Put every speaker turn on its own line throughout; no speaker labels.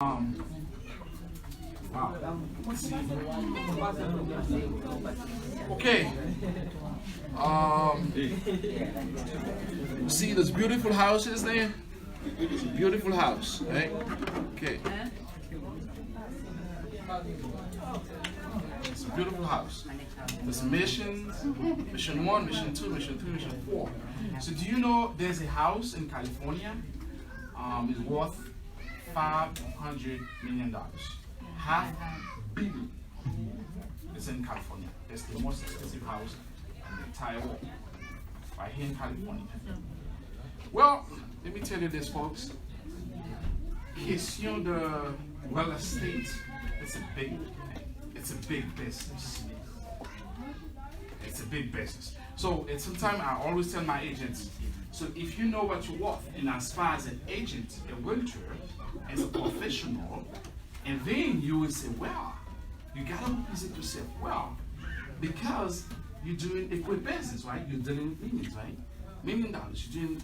Wow. Okay. See those beautiful houses there? It's a beautiful house, right? Okay. It's a beautiful house. There's missions, mission 1, mission 2, mission 3, mission 4. So do you know there's a house in California? It's worth $500 million. $500 billion. It's in California. It's the most expensive house in the entire world. Right here in California. Well, let me tell you this, folks. Question de real estate, it's a big business. It's a big business. So sometimes I always tell my agents, so if you know what you're worth, and as far as an agent, a realtor, as a professional, and then you will say, well, you gotta present yourself well, because you're doing a good business, right? You're dealing with millions, right? $1 million. You're doing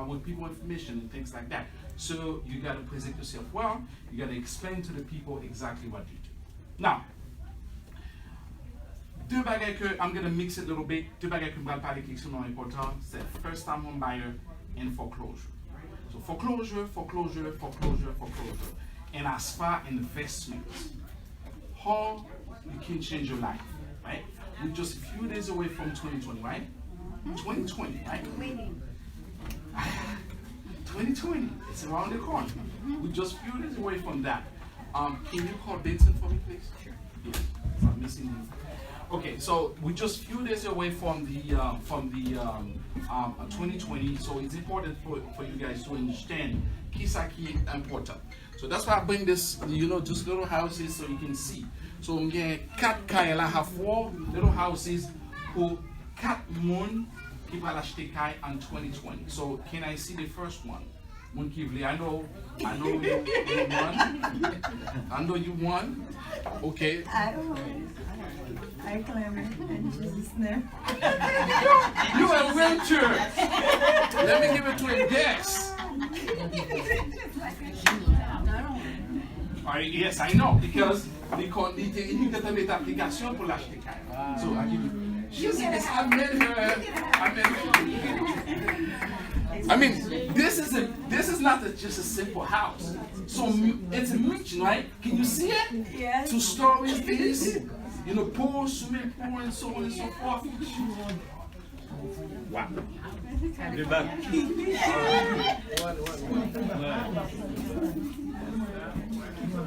with people information and things like that. So you gotta present yourself well. You gotta explain to the people exactly what you do. Now, deux bagages que I'm gonna mix it a little bit. Deux bagages que je vais parler qui sont importants. C'est first time home buyer and foreclosure. So foreclosure. And as far as investments, how you can change your life, right? We're just a few days away from 2020, right? 2020, right? 2020, it's around the corner. We're just a few days away from that. Can you call Benson for me, please? Sure. Yeah, I'm missing you. Okay, so we're just a few days away from the 2020, so it's important for you guys to understand Kisaki important. So that's why I bring this, just little houses so you can see. So I'm getting 4 kaya la have 4 little houses who 4 moun qui va l'acheter kaya in 2020. So can I see the first one? Moun Kivli, I know you won. I know you won. Okay.
I claim it in Jesus' name.
You a winter. Let me give it to a guess. Yes, I know, because you get a bit application pour l'acheter. So I give you. I mean, this is not just a simple house. So it's a mansion, right? Can you see it?
Yes.
2 stories, this, pool, swimming pool, and so on and so forth. Wow.
The back.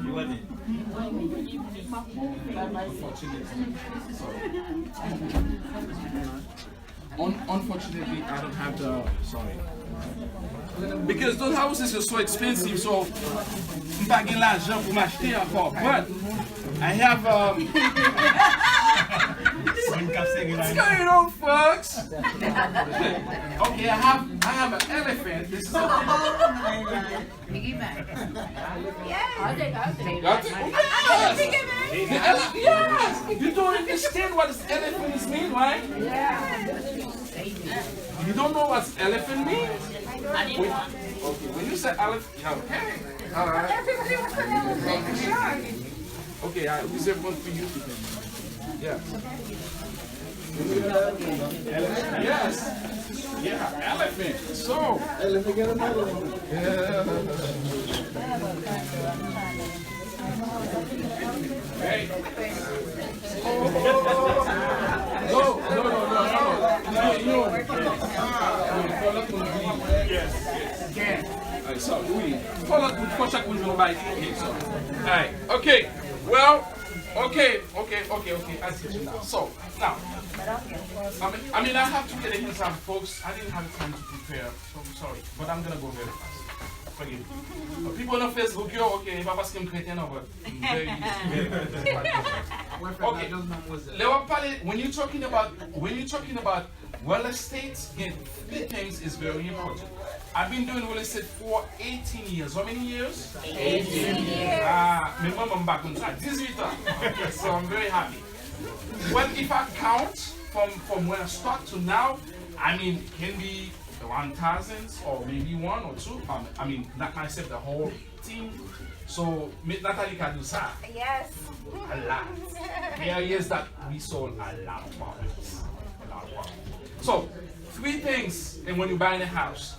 You want it?
Unfortunately, I don't have the. Sorry. Because those houses are so expensive, so I'm not getting l'argent pour m'acheter encore. But I have. What's going on, folks? Okay, I have an elephant. This is a yes. You don't understand what this elephant means, right?
Yeah.
You don't know what elephant means? Okay, when you say elephant, okay. All right.
Everybody wants an elephant, sure.
Okay, I reserve one for you. Yeah. Yes. Yeah, elephant. So.
Elephant get another one.
Yeah. Hey. Oh. No. Yes. Alright, so we follow contact with your bike. Okay, so. Alright, okay. Well, okay. I see you now. So now, I mean, I have to get against some folks. I didn't have time to prepare, so I'm sorry, but I'm gonna go very fast. Forgive me. People on Facebook, okay, pas parce que I'm Christian, but very okay. When you're talking about real estate, again, 3 things is very important. I've been doing real estate for 18 years. How many years?
18 years.
My mom I'm back on track. 18 years. So I'm very happy. Well, if I count from when I start to now, I mean, it can be 1,000 or maybe one or two. I mean, not myself, the whole team. So Natalie can do that.
Yes.
A lot. There are years that we sold a lot of properties. A lot of properties. So 3 things and when you're buying a house.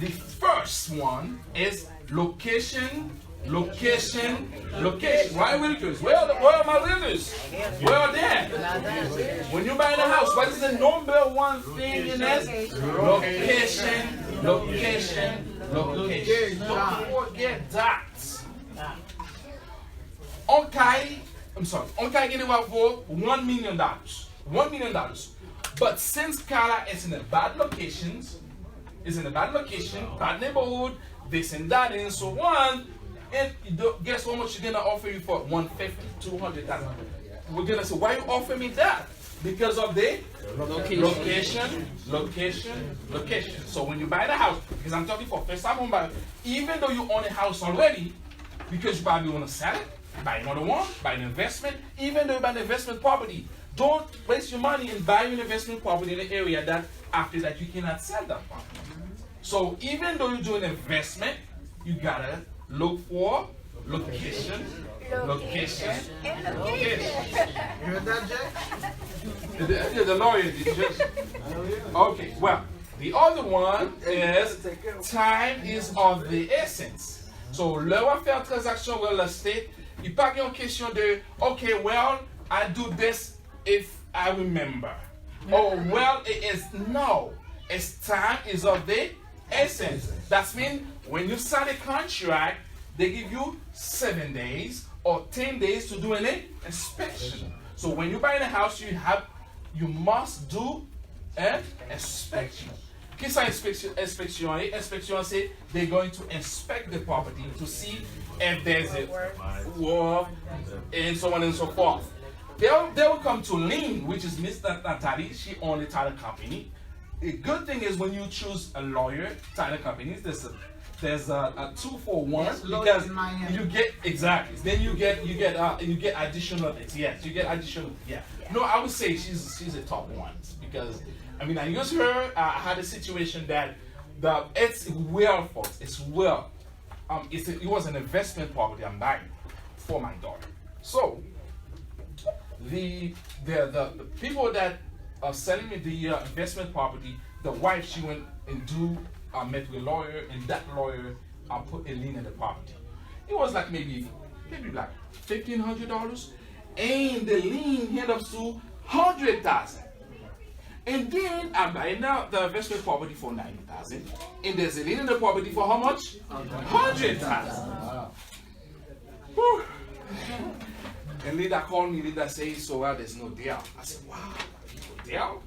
The first one is location. Location. Why realtors? Where are my realtors? Where are they? When you're buying a house, what is the number one thing in this? Location. Don't forget that. Okay, getting about for $1 million. $1 million. But since Carla is in a bad location, bad neighborhood, this and that and so on, and guess how much you're gonna offer you for? 150, 200,000. We're gonna say, why you offer me that? Because of the location. So when you buy the house, because I'm talking for first time home buyer, even though you own a house already, because you probably want to sell it, buy another one, buy an investment, even though you buy an investment property, don't waste your money in buying an investment property in an area that after that you cannot sell that property. So even though you do an investment, you gotta look for location.
You heard
that, Jack?
The lawyer did just. Okay, well, the other one is time is of the essence. So, lower fair transaction real estate, il pas une question de, okay, well, I do this if I remember. Oh, well, it is no. It's time is of the essence. That means when you sign a contract, they give you 7 days or 10 days to do an inspection. So when you buy a house, you must do an inspection. Qu'est-ce que inspection? Inspection, c'est they're going to inspect the property to see if there's a work and so on and so forth. They will come to lien, which is Miss Natalie. She owns a title company. The good thing is when you choose a lawyer, title companies, there's a 2-for-1
yes,
because you get exactly. Then you get additional things. Yes, you get additional. Yeah. No, I would say she's a top one because I mean I used her. I had a situation that it's well for it's well. It was an investment property I'm buying for my daughter. So the people that are selling me the investment property, the wife she went and met with a lawyer, and that lawyer put a lien in the property. It was like maybe like $1,500, and the lien hit up to $100,000. And then I'm buying now the investment property for $90,000, and there's a lien in the property for how much? $100,000. And Linda called me. Linda said, "Sorel, there's no deal." I said, "Wow, no deal?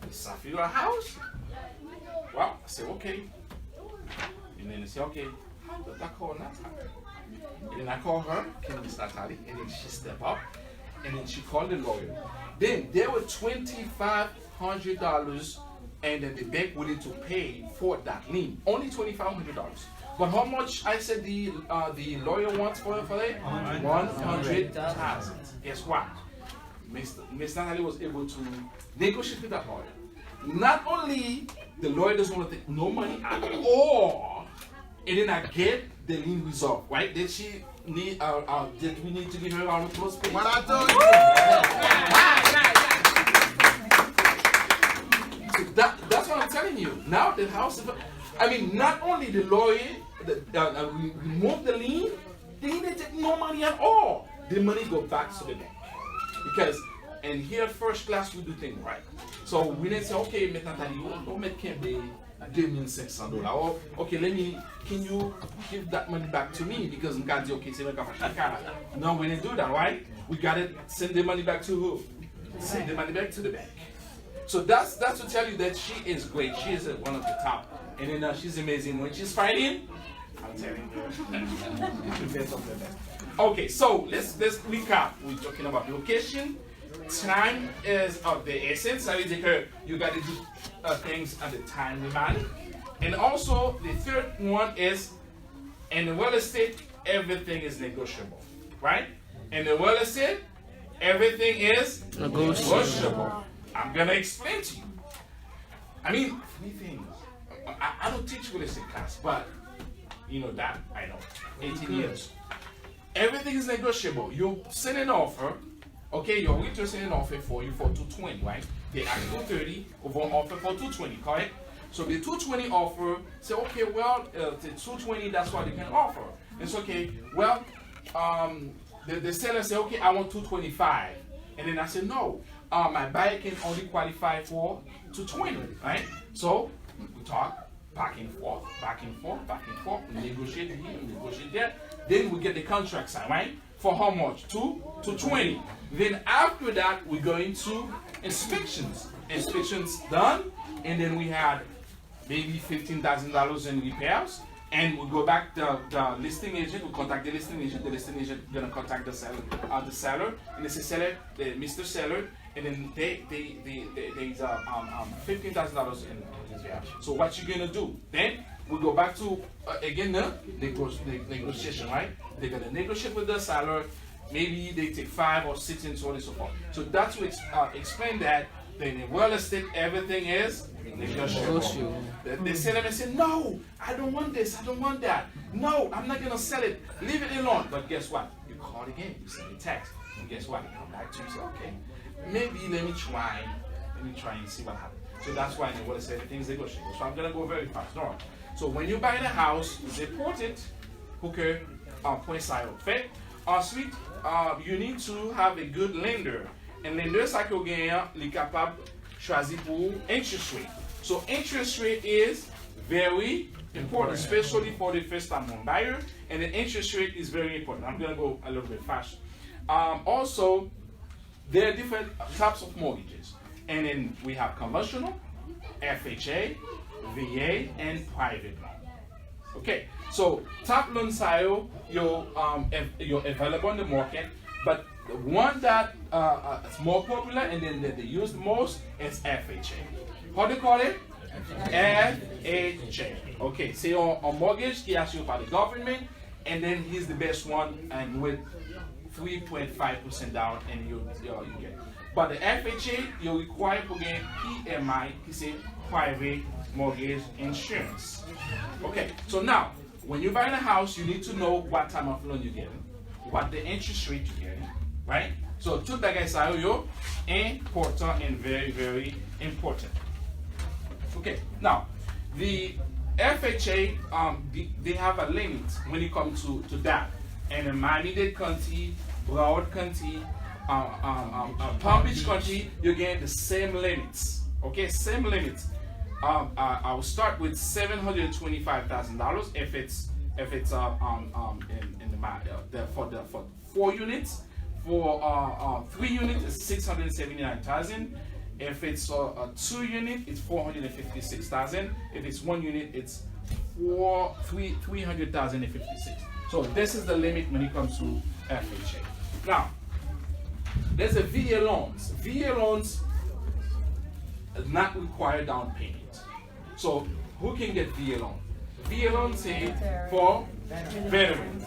It's a figure house?" Well, I said, okay. And then they said, okay, how did I call Natalie? And then I called her, Miss Natalie, and then she stepped up, and then she called the lawyer. Then there were $2,500, and then the bank willing to pay for that lien. Only $2,500. But how much I said the lawyer wants for it? $100,000. Guess what? Miss Natalie was able to negotiate with that lawyer. Not only the lawyer doesn't want to take no money at all, and then I get the lien resolved, right? Did she need did we need to give her our close page?
What I told
you. That's what I'm telling you. Now the house, I mean, not only the lawyer remove the lien, they didn't take no money at all. The money go back to the bank because. And here at First Class, we do things right. So we didn't say, okay, Natalie, don't make him pay $2,600. Or, okay, can you give that money back to me? Because I'm going to okay, no, we didn't do that, right? We got to send the money back to who? Send the money back to the bank. So that's to tell you that she is great. She is one of the top. And then she's amazing. When she's fighting, I'm telling you, the best of the best. Okay, so let's recap. We're talking about location. Time is of the essence. I mean, you got to do things at the time demand. And also, the third one is, in the real estate, everything is negotiable, right? In the real estate, everything is negotiable. I'm going to explain to you. I mean, funny thing, I don't teach real estate class, but you know that I know. 18 years. Everything is negotiable. You send an offer, okay, your realtor send an offer for you for 220, right? They ask for 30, over offer for 220, correct? So the 220 offer, say, okay, well, the 220, that's what they can offer. It's okay, well, the seller say, okay, I want 225. And then I say, no, my buyer can only qualify for 220, right? So we talk back and forth, back and forth, back and forth, negotiate here, negotiate there. Then we get the contract signed, right? For how much? 220. Then after that, we go into inspections. Inspections done, and then we had maybe $15,000 in repairs. And we go back to the listing agent, we contact the listing agent gonna contact the seller, and they say, seller, Mr. Seller, and then there's $15,000 in repairs. So what you gonna do? Then we go back to again the negotiation, right? They're gonna negotiate with the seller. Maybe they take 5 or 6 and so on and so forth. So that's to explain that in real estate everything is negotiable. They sell them and say, no, I don't want this, I don't want that. No, I'm not gonna sell it. Leave it alone. But guess what? You call again, you send a text, and guess what? You come back to you and say, okay, maybe let me try and see what happens. So that's why in real estate everything is negotiable. So I'm gonna go very fast. All right. So when you buy a house, it's important que point ça au fait. Ensuite, you need to have a good lender. And lender ça que gagnant, est capable choisir pour interest rate. So interest rate is very important, especially for the first-time home buyer. And the interest rate is very important. I'm gonna go a little bit fast. Also, there are different types of mortgages, and then we have conventional, FHA, VA, and private loan. Okay, so top loan style you're available on the market, but the one that is more popular and then that they use the most is FHA. How do you call it? FHA. Okay, c'est a mortgage qui est assuré by the government, and then here's the best one, and with 3.5% down, and you get. But the FHA you require to get PMI, qui c'est private mortgage insurance. Okay, so now when you're buying a house, you need to know what type of loan you're getting, what the interest rate you're getting, right? So tout bagay sa yo important and very, very important. Okay, now the FHA they have a limit when it comes to that. And in Miami-Dade County, Broward County, Palm Beach County, you get the same limits. Okay, same limits. I will start with $725,000 if it's for 4 units. For 3 units, it's $679,000. If it's a 2 unit, it's $456,000. If it's 1 unit, it's $300,056. So this is the limit when it comes to FHA. Now, there's a VA loans. VA loans not require down payment. So who can get VA loan? VA loans say for veterans,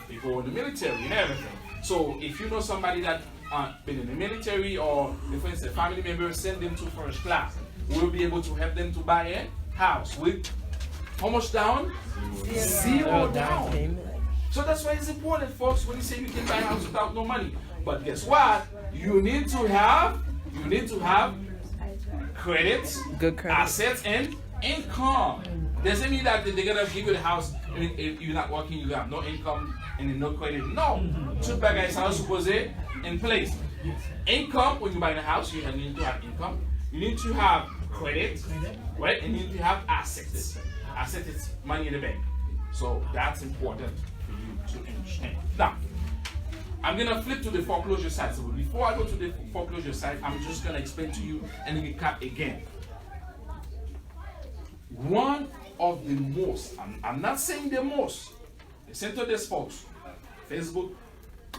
people in the military and everything. So if you know somebody that been in the military, or if it's a family member, send them to first class. We'll be able to help them to buy a house with how much down? Zero down. So that's why it's important, folks, when you say you can buy a house without no money. But guess what? You need to have credits, good credit, assets, and income. Doesn't mean that they're gonna give you the house if you're not working, you have no income and no credit. No. Tout bagay sa supposé in place. Income, when you buy a house, you need to have income. You need to have credit, right? And you need to have assets. Assets is money in the bank. So that's important for you to understand. Now, I'm gonna flip to the foreclosure side. So before I go to the foreclosure side, I'm just gonna explain to you and recap again. One of the most, I'm not saying the most, listen to this, folks, Facebook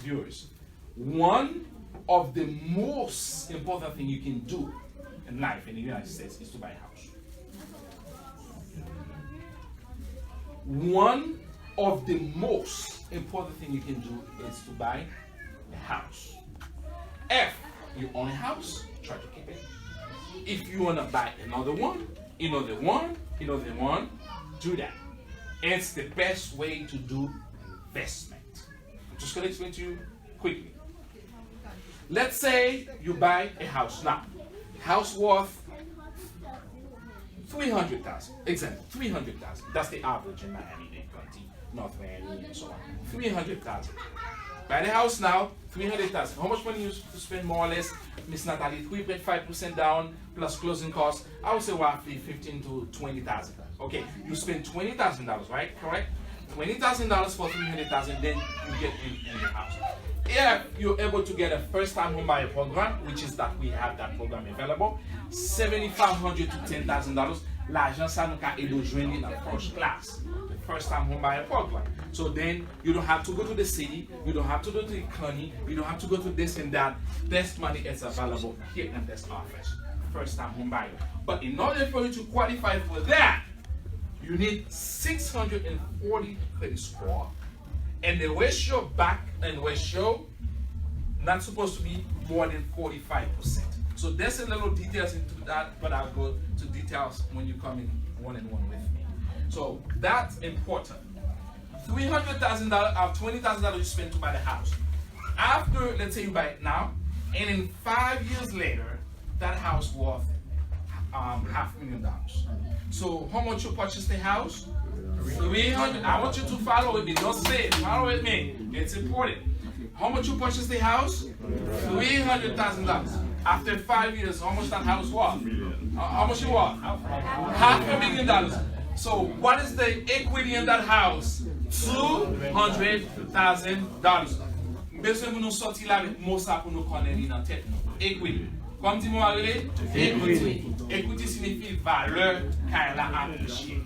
viewers. One of the most important thing you can do in life in the United States is to buy a house. One of the most important thing you can do is to buy a house. If you own a house, try to keep it. If you want to buy another one, another one, another one, do that. It's the best way to do investment. I'm just going to explain to you quickly. Let's say you buy a house now. House worth 300,000. Example, 300,000. That's the average in Miami-Dade County, North Miami, and so on. 300,000. Buy the house now, 300,000. How much money you spend more or less, Miss Natalie? 3.5% down plus closing costs. I would say roughly 15 to 20,000. Okay, you spend $20,000, right? Correct? $20,000 for 300,000, then you get in the house. If you're able to get a first-time home buyer program, which is that we have that program available, $7,500 to $10,000. L'argent ça nous a aidé joindre dans first class, the first-time home buyer program. So then you don't have to go to the city, you don't have to go to the county, you don't have to go to this and that. This money is available here in this office, first-time home buyer. But in order for you to qualify for that, you need 640 credit score, and the ratio back and ratio not supposed to be more than 45%. So there's a little details into that, but I'll go to details when you come in one-on-one with me. So that's important. $300,000 or $20,000 you spend to buy the house. After, let's say you buy it now, and in 5 years later, that house worth $500,000. So how much you purchase the house? 300. I want you to follow with me. Don't say it. Follow with me. It's important. How much you purchase the house? $300,000. After 5 years, how much that house worth? How much it worth? $500,000. So what is the equity in that house? $200,000. Besoin pour nous sortir là avec mot ça pour nous connaître dans tête. Equity. Comme dit moi equity. Equity signifie valeur qu'elle a appréciée.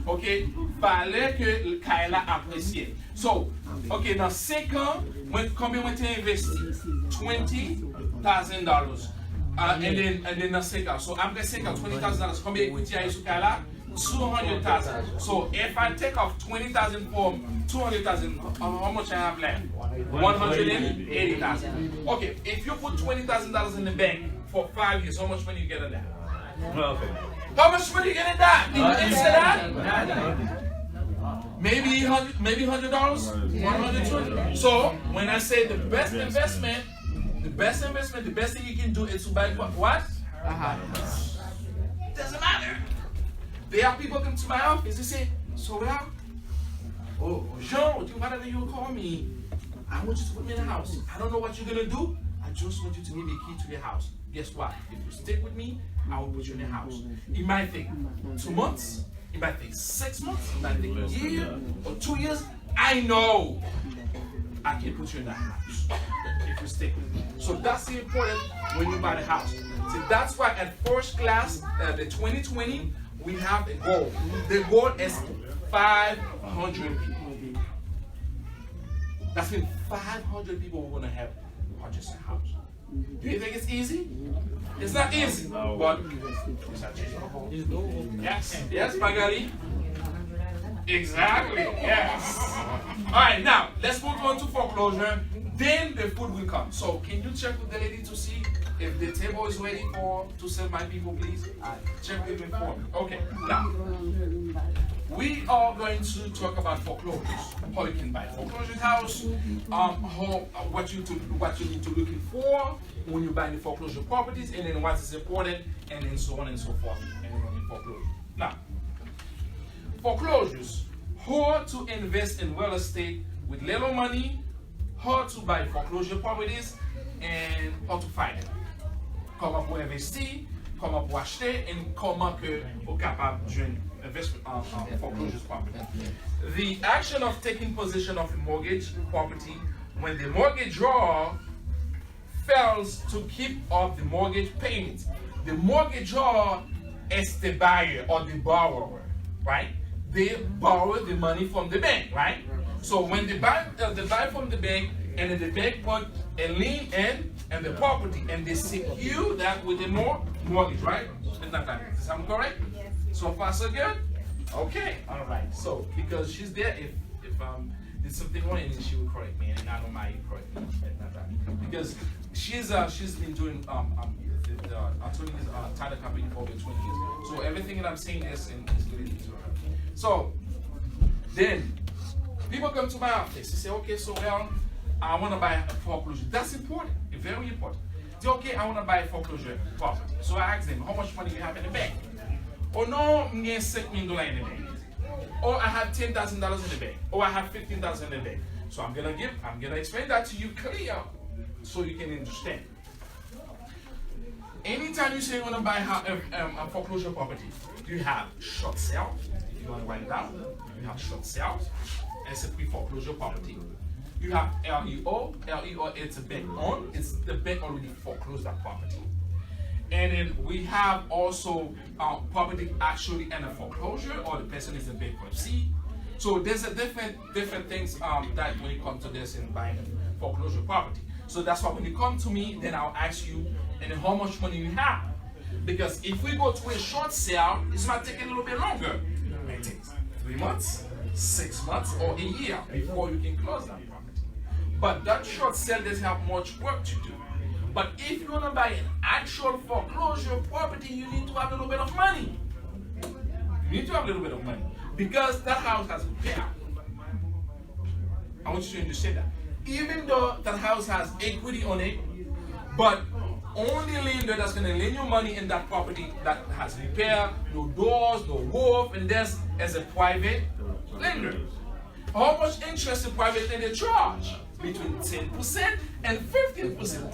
Ok, valeur que qu'elle a appréciée. So, ok, dans 5 ans, combien vous avez investi? $20,000. And then dans 5 ans. So après 5 ans, $20,000. Combien equity a eu sur qu'elle a? $200,000. So if I take off $20,000 from $200,000, how much I have left? $180,000. Okay, if you put $20,000 in the bank for 5 years, how much money you get on that?
Okay.
How much money you get in that? Instead that? Maybe $100, $120. So when I say the best investment, the best thing you can do is to buy what? Doesn't matter. There are people come to my office, they say, Sorel, Jean, whatever you call me, I want you to put me in a house. I don't know what you're going to do. I just want you to give me a key to the house. Guess what? If you stick with me, I will put you in the house. It might take 2 months. It might take 6 months. It might take a year or 2 years. I know I can put you in the house if you stick with me. So that's the important when you buy the house. So that's why at first class, the 2020, we have a goal. The goal is 500 people. That's means 500 people we're going to have purchase a house. Do you think it's easy? It's not easy, but it's achievable. Yes, Magali? Exactly, yes. All right, now let's move on to foreclosure. Then the food will come. So can you check with the lady to see if the table is ready to serve my people, please? Check with me for me. Okay, now we are going to talk about foreclosures. How you can buy a foreclosure house, what you need to look for when you buy the foreclosure properties, and then what is important, and then so on and so forth, and then in foreclosure. Now, foreclosures, how to invest in real estate with little money, how to buy foreclosure properties, and how to find them. Comment pour investir, comment pour acheter, and comment que vous capable d'une investment en foreclosure property. The action of taking possession of a mortgage property when the mortgagor fails to keep up the mortgage payments. The mortgagor is the buyer or the borrower, right? They borrow the money from the bank, right? So when they buy from the bank, and then the bank put a lien in and the property, and they secure that with a mortgage, right? Is that sound correct?
Yes.
So far so good? Okay, all right. So because she's there, if did something wrong, and then she will correct me, and I know my correct me, and not that. Because she's been doing the attorney's title company for over 20 years. So everything that I'm saying is related to her. So then people come to my office. They say, okay, so well, I want to buy a foreclosure. That's important, very important. Say, okay, I want to buy a foreclosure property. So I ask them, how much money you have in the bank? Oh no, I'm getting $6 million in the bank. Or I have $10,000 in the bank. Or I have $15,000 in the bank. So I'm gonna explain that to you clear, so you can understand. Anytime you say you want to buy a foreclosure property, you have short sale. If you want to write it down, you have short sale. It's a pre-foreclosure property. You have LEO. LEO, it's a bank owned. It's the bank already foreclosed that property. And then we have also property actually in a foreclosure, or the person is in bankruptcy. So there's a different things that when it comes to this in buying a foreclosure property. So that's why when you come to me, then I'll ask you, and then how much money you have. Because if we go to a short sale, it might take a little bit longer. It may take 3 months, 6 months, or a year before you can close that property. But that short sale doesn't have much work to do. But if you want to buy an actual foreclosure property, you need to have a little bit of money. You need to have a little bit of money. Because that house has repair. I want you to understand that. Even though that house has equity on it, but only lender that's going to lend you money in that property that has repair, no doors, no roof, and that's as a private lender. How much interest the private lender charge? Between 10% and 15%.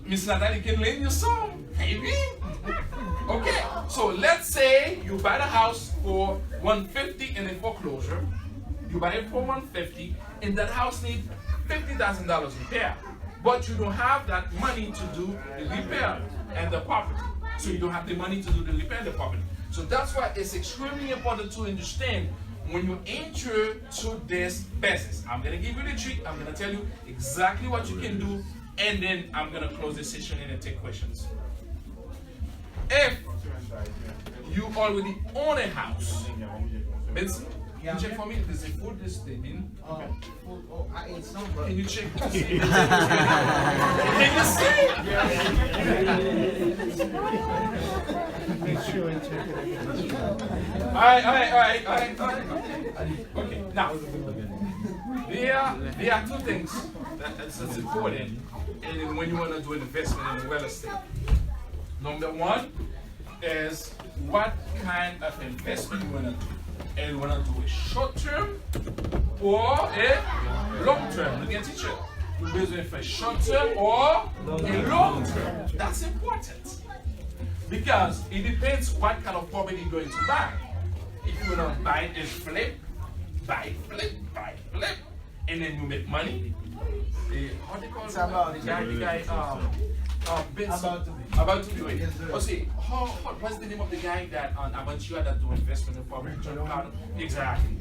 Miss Natalie can lend you some, maybe. Okay, so let's say you buy the house for $150 in a foreclosure. You buy it for $150, and that house needs $50,000 repair. But you don't have that money to do the repair and the property. So you don't have the money to do the repair and the property. So that's why it's extremely important to understand when you enter to this business. I'm going to give you the trick. I'm going to tell you exactly what you can do, and then I'm going to close the session and take questions. If you already own a house, Benson, can you check for me if there's a food this they didn't? Okay.
Oh, I ate some, bro.
Can you check to see? Can you see?
Make sure and check it.
All right. Okay, now, there are two things that's important and when you want to do an investment in real estate. Number one is what kind of investment you want to do. And you want to do a short term or a long term. Look at teacher. You're building for a short term or a long term. That's important. Because it depends what kind of property you're going to buy. If you want to buy and flip, buy, flip, and then you make money. How do you call it? The guy, about to be waiting. Oh, see, what's the name of the guy that on Aventura that do investment in property? John Cardon? Exactly.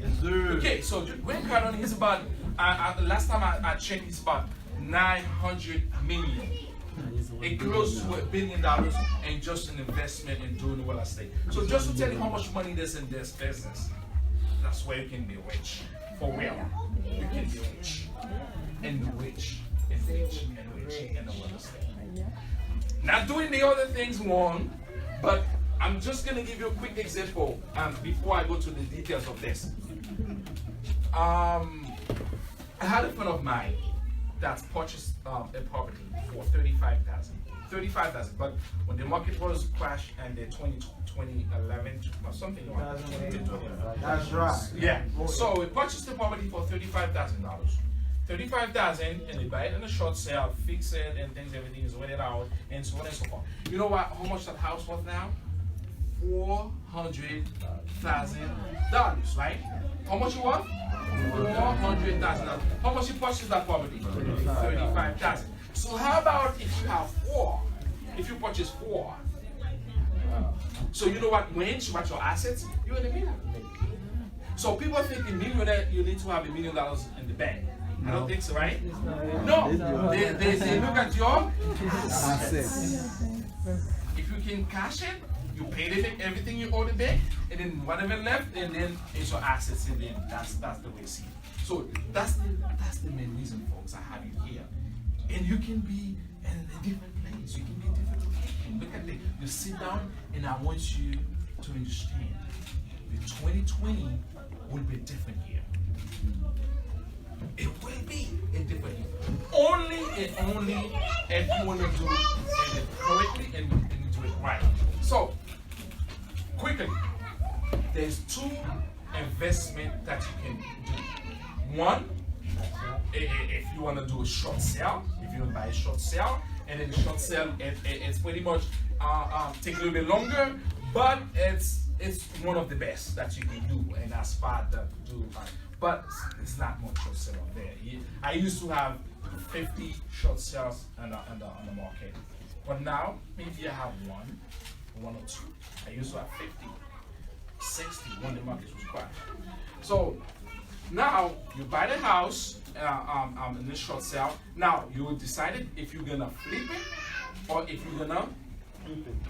Okay, so Grant Cardon is about, last time I checked, it's about 900 million. It close to $1 billion in just an investment in doing real estate. So just to tell you how much money there's in this business, that's where you can be rich. For real. You can be rich. And rich. And rich. And rich. And the real estate. Not doing the other things wrong, but I'm just going to give you a quick example before I go to the details of this. I had a friend of mine that purchased a property for $35,000, but when the market was crashed and the 2011 or something like that.
That's right.
Yeah. So we purchased the property for $35,000. $35,000, and they buy it in a short sale, fix it, and things, everything is rented out, and so on and so forth. You know what? How much that house worth now? $400,000, right? How much it worth? $400,000. How much you purchased that property? $35,000. So how about if you have 4? If you purchase 4, so you know what range, what your assets? You're in the middle. So people think in millionaire you need to have $1 million in the bank. I don't think so, right? No. They look at your assets. If you can cash it, you pay everything you owe the bank, and then whatever left, and then it's your assets, and then that's the way you see it. So that's the main reason, folks, I have you here. And you can be in a different place. You can be in a different location. Look at it. You sit down, and I want you to understand. The 2020 will be a different year. It will be a different year. Only and only if you want to do it correctly and do it right. So, quickly, there's two investments that you can do. One, if you want to do a short sale, if you want to buy a short sale, and then the short sale, it's pretty much take a little bit longer, but it's one of the best that you can do, and that's far to do. But it's not much short sale out there. I used to have 50 short sales on the market, but now maybe I have one or two. I used to have 50, 60 when the market was quiet. So now you buy the house in this short sale. Now you decided if you're gonna flip it or if you're gonna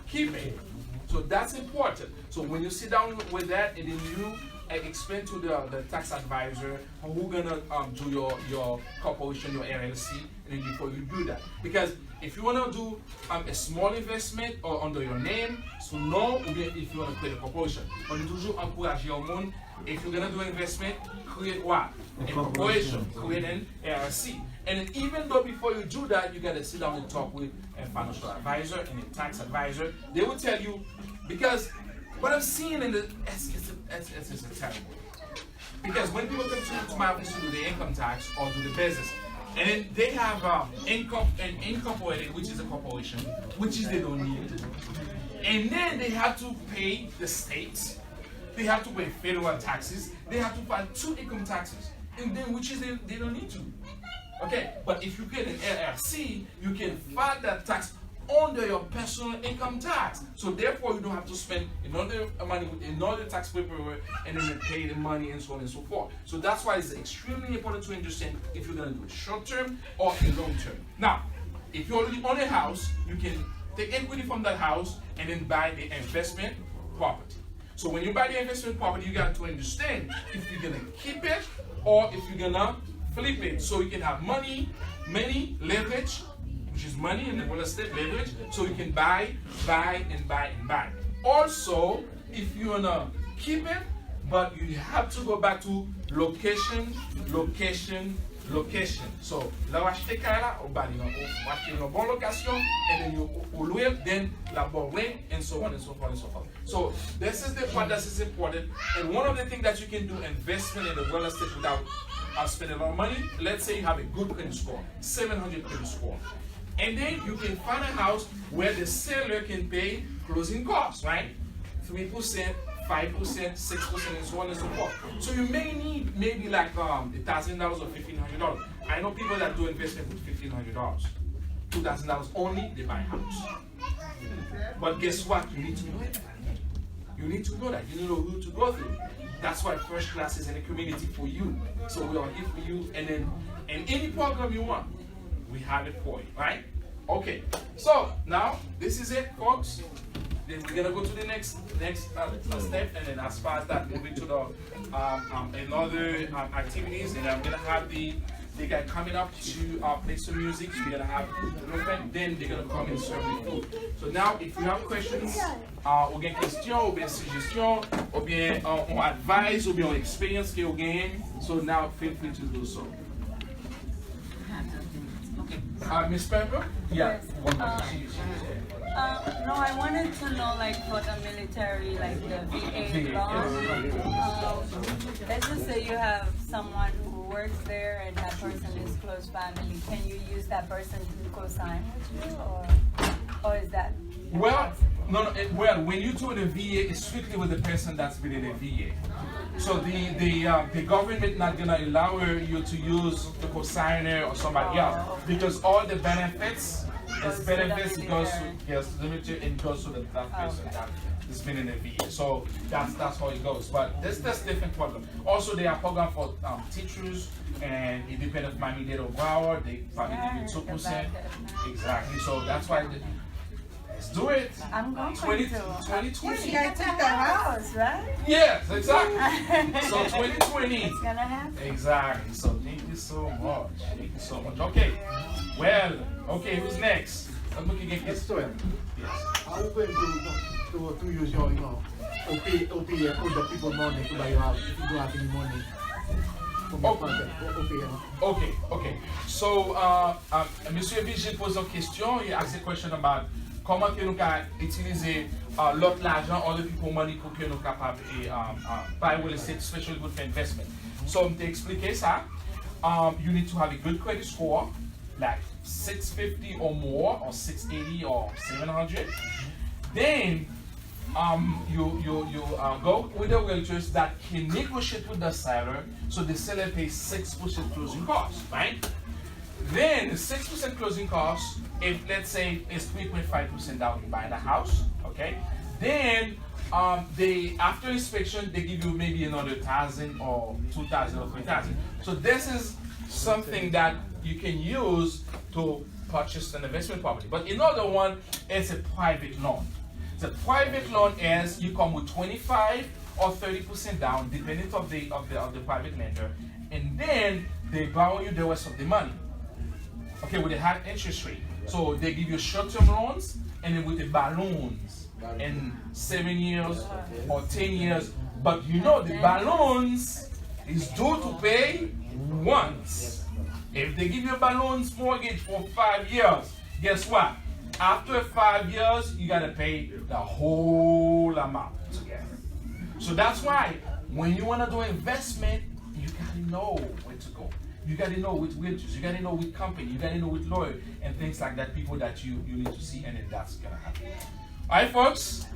keep it. So that's important. So when you sit down with that and then you explain to the tax advisor who's gonna do your corporation, your LLC, and then before you do that. Because if you wanna do a small investment or under your name, so no, ou bien if you wanna create a corporation. On est toujours encourager au monde, if you're gonna do investment, create what? A corporation, create an LLC. And then even though before you do that, you gotta sit down and talk with a financial advisor and a tax advisor. They will tell you, because what I'm seeing in it's terrible. Because when people come to my office to do the income tax or do the business, and then they have an incorporated, which is a corporation, which is they don't need, and then they have to pay the state, they have to pay federal taxes, they have to file 2 income taxes, and then which is they don't need to. Okay, but if you get an LLC, you can file that tax under your personal income tax. So therefore, you don't have to spend another money with another tax paperwork and then pay the money and so on and so forth. So that's why it's extremely important to understand if you're going to do it short term or a long term. Now, if you already own a house, you can take equity from that house and then buy the investment property. So when you buy the investment property, you got to understand if you're going to keep it or if you're going to flip it. So you can have money leverage, which is money in the real estate leverage, so you can buy. Also, if you wanna keep it, but you have to go back to location. So, là, acheter là, ou acheter une bonne location, and then you louer, then la bonne rent, and so on and so forth and so forth. So, this is the part that is important. And one of the things that you can do, investment in the real estate without spending a lot of money. Let's say you have a good credit score, 700 credit score. And then you can find a house where the seller can pay closing costs, right? 3%, 5%, 6%, and so on and so forth. So you may need maybe like $1,000 or $1,500. I know people that do investment with $1,500. $2,000 only, they buy a house. But guess what? You need to know it. You need to know that. You know who to go through. That's why First Class is in a community for you. So we are here for you, and then any program you want, we have it for you, right? Okay, so now this is it, folks. Then we're gonna go to the next step, and then as far as that, moving to the another activities, and I'm gonna have the guy coming up to play some music. We're gonna have a little bit, then they're gonna come and serve the food. So now, if you have questions, ou bien question, ou bien suggestion, ou bien on advise, ou bien on experience que vous gagnez. So now, feel free to do so. Miss Pepper? Yeah.
No, I wanted to know, like, for the military, like the VA loan. Let's just say you have someone who works there and that person is close family. Can you use that person to co-sign with you, or is that?
Well, no. Well, when you do the VA, it's strictly with the person that's within the VA. So the government not gonna allow you to use the co-signer or somebody else, because all the benefits goes to the military and goes to that person that has been in the VA. So that's how it goes. But that's different problem. Also, there are programs for teachers, and independent Miami-Dade or Broward, they probably give you 2%. Exactly. So that's why. Let's do it.
I'm going
20,
to.
2020.
You got the house, right?
Yes, exactly. So 2020.
It's gonna happen.
Exactly. So thank you so much. Thank you so much. Okay. Well, okay, who's next? I'm looking at this.
Sorel,
Yes.
how are you going to use your, OPM for the people money to buy your house if you don't have any money from your project? OPM.
Ok. So, Monsieur Vigil pose une question, il a cette question about comment que nous pouvons utiliser l'autre l'argent, other people money pour que nous capables de buy real estate, especially good for investment. So, to expliquer ça, you need to have a good credit score, like 650 or more, or 680 or 700. Then, you go with the realtors that can negotiate with the seller, so the seller pays 6% closing costs, right? Then the 6% closing costs, if let's say it's 3.5% down to buy the house, okay? Then they after inspection they give you maybe another 1,000 or 2,000 or 3,000. So this is something that you can use to purchase an investment property. But another one is a private loan. The private loan is you come with 25 or 30% down, depending of the private lender, and then they borrow you the rest of the money. Okay, with a high interest rate. So they give you short-term loans, and then with the balloons in 7 years or 10 years. But you know the balloons is due to pay once. If they give you a balloons mortgage for 5 years, guess what? After 5 years, you gotta pay the whole amount together. So that's why when you wanna do investment, you gotta know where to go. You gotta know with realtors, you gotta know with company, you gotta know with lawyers and things like that, people that you need to see, and then that's gonna happen. Alright folks,